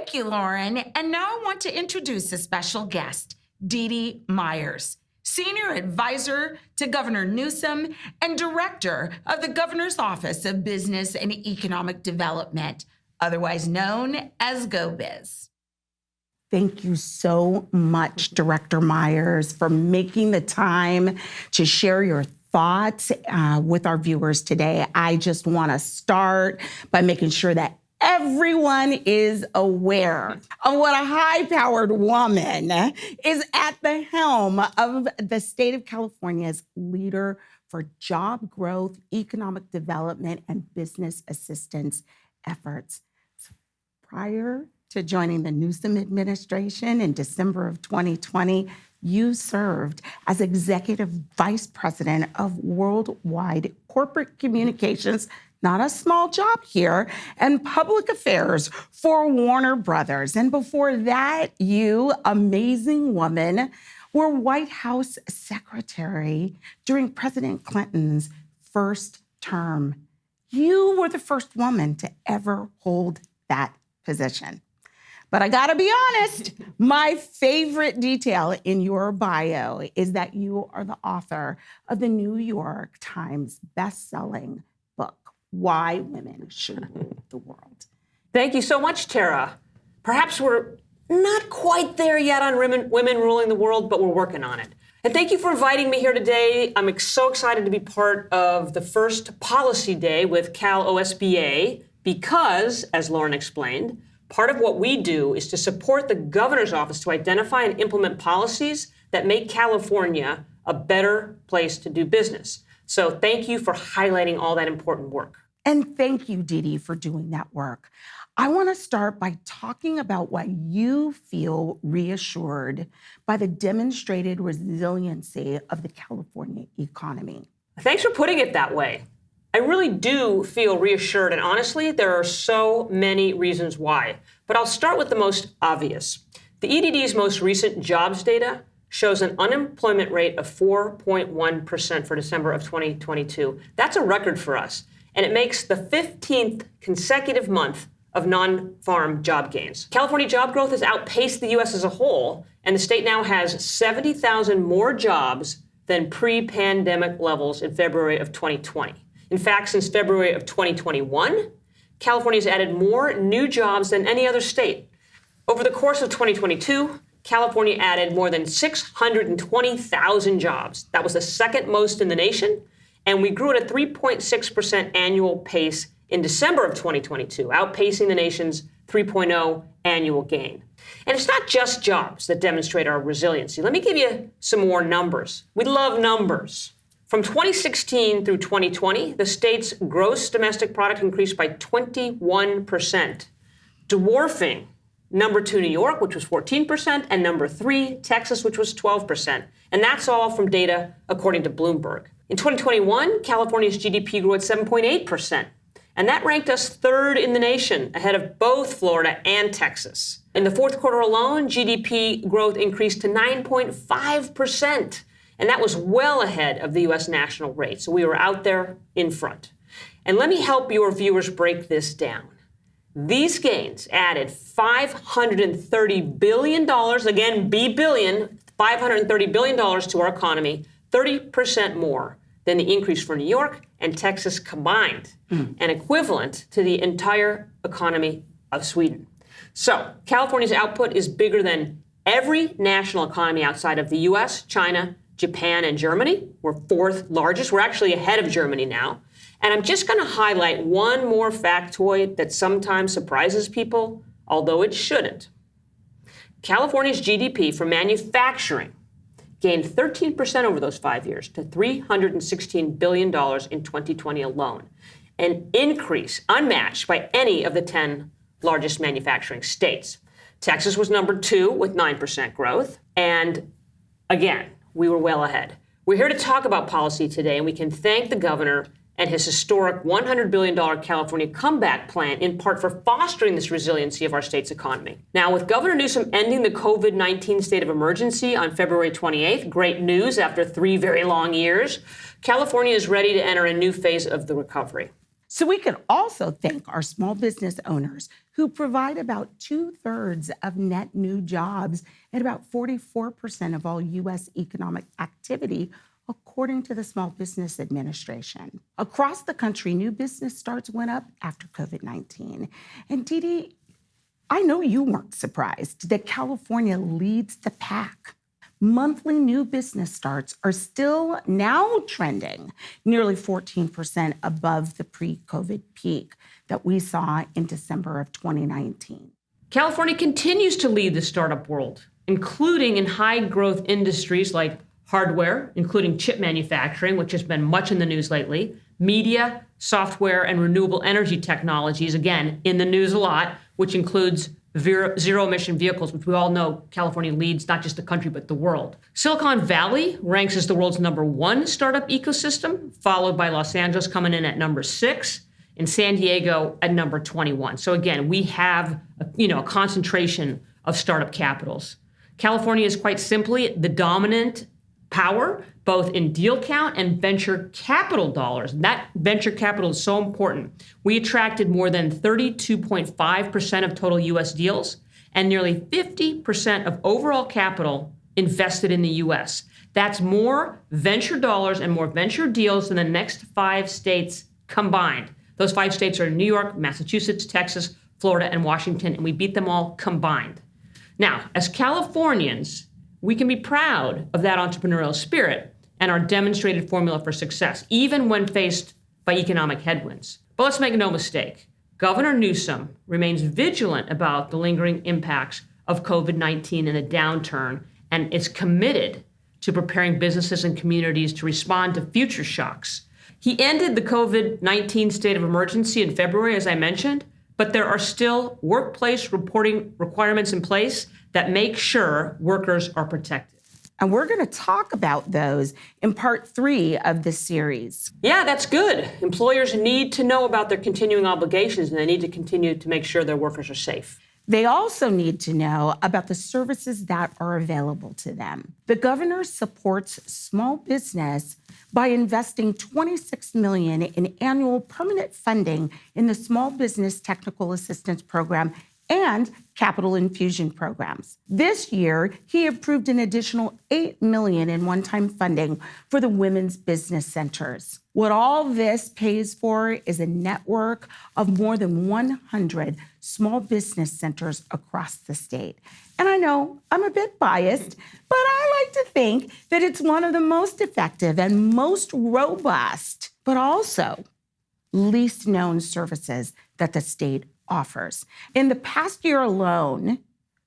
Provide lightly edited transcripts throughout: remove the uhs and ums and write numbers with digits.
Thank you, Lauren. And now I want to introduce a special guest, Dee Myers, Senior Advisor to Governor Newsom and Director of the Governor's Office of Business and Economic Development, otherwise known as GO-Biz. Thank you so much, Director Myers, for making the time to share your thoughts with our viewers today. I just want to start by making sure that everyone is aware of what a high-powered woman is at the helm of the state of California's leader for job growth, economic development, and business assistance efforts. So prior to joining the Newsom administration in December of 2020, you served as Executive Vice President of Worldwide Corporate Communications, not a small job here, and Public Affairs for Warner Brothers. And before that, you, amazing woman, were White House Secretary during President Clinton's first term. You were the first woman to ever hold that position. But I gotta be honest, my favorite detail in your bio is that you are the author of the New York Times best-selling book, Why Women Should Rule the World. Thank you so much, Tara. Perhaps we're not quite there yet on women ruling the world, but we're working on it. And thank you for inviting me here today. I'm so excited to be part of the first policy day with CalOSBA because, as Lauren explained, part of what we do is to support the governor's office to identify and implement policies that make California a better place to do business. So thank you for highlighting all that important work. And thank you, Dee, for doing that work. I want to start by talking about why you feel reassured by the demonstrated resiliency of the California economy. Thanks for putting it that way. I really do feel reassured, and honestly, there are so many reasons why. But I'll start with the most obvious. The EDD's most recent jobs data shows an unemployment rate of 4.1% for December of 2022. That's a record for us, and it makes the 15th consecutive month of non-farm job gains. California job growth has outpaced the U.S. as a whole, and the state now has 70,000 more jobs than pre-pandemic levels in February of 2020. In fact, since February of 2021, California's added more new jobs than any other state. Over the course of 2022, California added more than 620,000 jobs. That was the second most in the nation, and we grew at a 3.6% annual pace in December of 2022, outpacing the nation's 3.0 annual gain. And it's not just jobs that demonstrate our resiliency. Let me give you some more numbers. We love numbers. From 2016 through 2020, the state's gross domestic product increased by 21%, dwarfing number 2, New York, which was 14%, and number 3, Texas, which was 12%. And that's all from data according to Bloomberg. In 2021, California's GDP grew at 7.8%, and that ranked us third in the nation, ahead of both Florida and Texas. In the fourth quarter alone, GDP growth increased to 9.5%. And that was well ahead of the U.S. national rate. So we were out there in front. And let me help your viewers break this down. These gains added $530 billion, again, $530 billion to our economy, 30% more than the increase for New York and Texas combined, and equivalent to the entire economy of Sweden. So California's output is bigger than every national economy outside of the U.S., China, Japan, and Germany. We're fourth largest. We're actually ahead of Germany now. And I'm just going to highlight one more factoid that sometimes surprises people, although it shouldn't. California's GDP for manufacturing gained 13% over those 5 years to $316 billion in 2020 alone, an increase unmatched by any of the 10 largest manufacturing states. Texas was number 2 with 9% growth. And again, we were well ahead. We're here to talk about policy today, and we can thank the governor and his historic $100 billion California comeback plan, in part for fostering this resiliency of our state's economy. Now, with Governor Newsom ending the COVID-19 state of emergency on February 28th, great news after 3 very long years, California is ready to enter a new phase of the recovery. So we can also thank our small business owners who provide about 2/3 of net new jobs and about 44% of all U.S. economic activity, according to the Small Business Administration. Across the country, new business starts went up after COVID-19. And Dee Dee, I know you weren't surprised that California leads the pack. Monthly new business starts are still now trending nearly 14% above the pre-COVID peak that we saw in December of 2019. California continues to lead the startup world, including in high-growth industries like hardware, including chip manufacturing, which has been much in the news lately, media, software, and renewable energy technologies, again, in the news a lot, which includes zero-emission vehicles, which we all know California leads not just the country, but the world. Silicon Valley ranks as the world's #1 startup ecosystem, followed by Los Angeles coming in at number 6, and San Diego at number 21. So again, we have a concentration of startup capitals. California is quite simply the dominant power, both in deal count and venture capital dollars. That venture capital is so important. We attracted more than 32.5% of total U.S. deals and nearly 50% of overall capital invested in the U.S. That's more venture dollars and more venture deals than the next 5 states combined. Those 5 states are New York, Massachusetts, Texas, Florida, and Washington, and we beat them all combined. Now, as Californians, we can be proud of that entrepreneurial spirit and our demonstrated formula for success, even when faced by economic headwinds. But let's make no mistake, Governor Newsom remains vigilant about the lingering impacts of COVID-19 and the downturn, and is committed to preparing businesses and communities to respond to future shocks. He ended the COVID-19 state of emergency in February, as I mentioned, but there are still workplace reporting requirements in place that make sure workers are protected. And we're going to talk about those in part 3 of this series. Yeah, that's good. Employers need to know about their continuing obligations, and they need to continue to make sure their workers are safe. They also need to know about the services that are available to them. The governor supports small business by investing $26 million in annual permanent funding in the Small Business Technical Assistance Program and capital infusion programs. This year, he approved an additional $8 million in one-time funding for the women's business centers. What all this pays for is a network of more than 100 small business centers across the state. And I know I'm a bit biased, but I like to think that it's one of the most effective and most robust, but also least known services that the state offers. In the past year alone,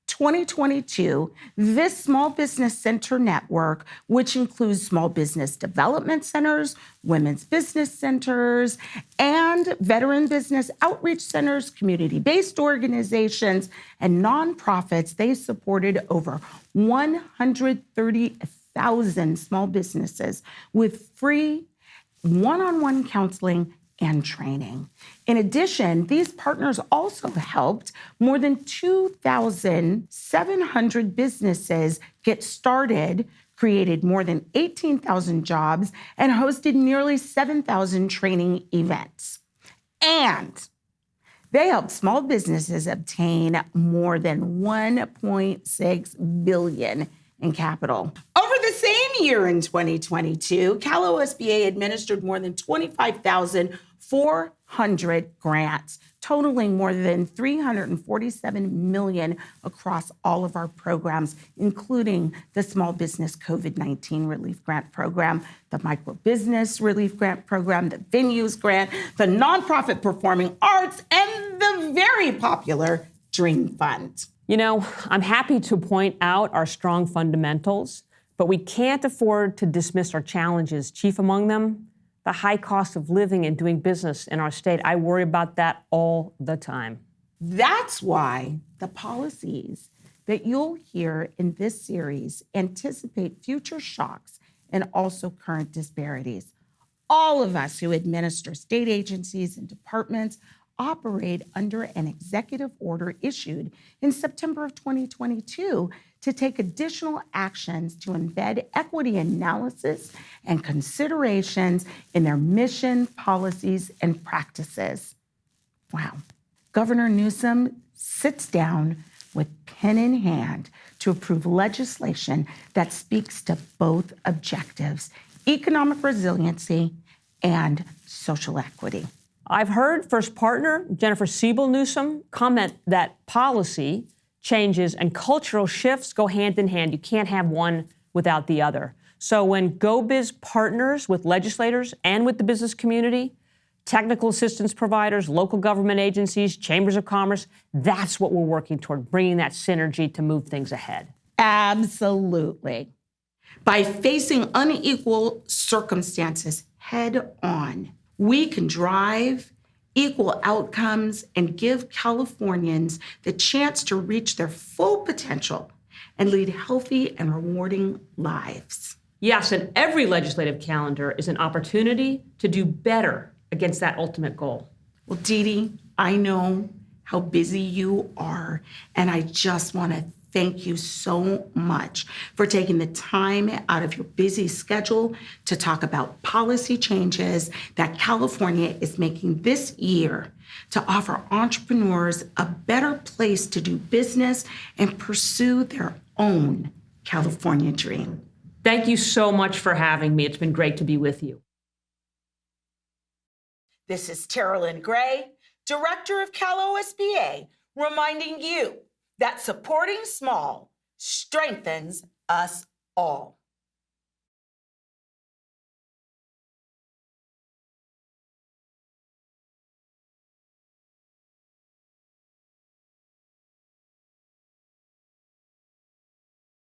2022, this small business center network, which includes small business development centers, women's business centers, and veteran business outreach centers, community-based organizations, and nonprofits, they supported over 130,000 small businesses with free one-on-one counseling and training. In addition, these partners also helped more than 2,700 businesses get started, created more than 18,000 jobs, and hosted nearly 7,000 training events. And they helped small businesses obtain more than $1.6 billion in capital. Over the same year in 2022, CalOSBA administered more than 25,400 grants, totaling more than $347 million across all of our programs, including the Small Business COVID-19 Relief Grant Program, the Micro Business Relief Grant Program, the Venues Grant, the Nonprofit Performing Arts, and the very popular Dream Fund. You know, I'm happy to point out our strong fundamentals, but we can't afford to dismiss our challenges. Chief among them, the high cost of living and doing business in our state. I worry about that all the time. That's why the policies that you'll hear in this series anticipate future shocks and also current disparities. All of us who administer state agencies and departments operate under an executive order issued in September of 2022 to take additional actions to embed equity analysis and considerations in their mission, policies, and practices. Wow. Governor Newsom sits down with pen in hand to approve legislation that speaks to both objectives, economic resiliency and social equity. I've heard first partner Jennifer Siebel Newsom comment that policy changes and cultural shifts go hand in hand. You can't have one without the other. So when GO-Biz partners with legislators and with the business community, technical assistance providers, local government agencies, chambers of commerce, that's what we're working toward, bringing that synergy to move things ahead. Absolutely. By facing unequal circumstances head on, we can drive equal outcomes and give Californians the chance to reach their full potential and lead healthy and rewarding lives. Yes, and every legislative calendar is an opportunity to do better against that ultimate goal. Well, Dee Dee, I know how busy you are, and I just want to thank you so much for taking the time out of your busy schedule to talk about policy changes that California is making this year to offer entrepreneurs a better place to do business and pursue their own California dream. Thank you so much for having me. It's been great to be with you. This is Tara Lynn Gray, Director of CalOSBA, reminding you that supporting small strengthens us all.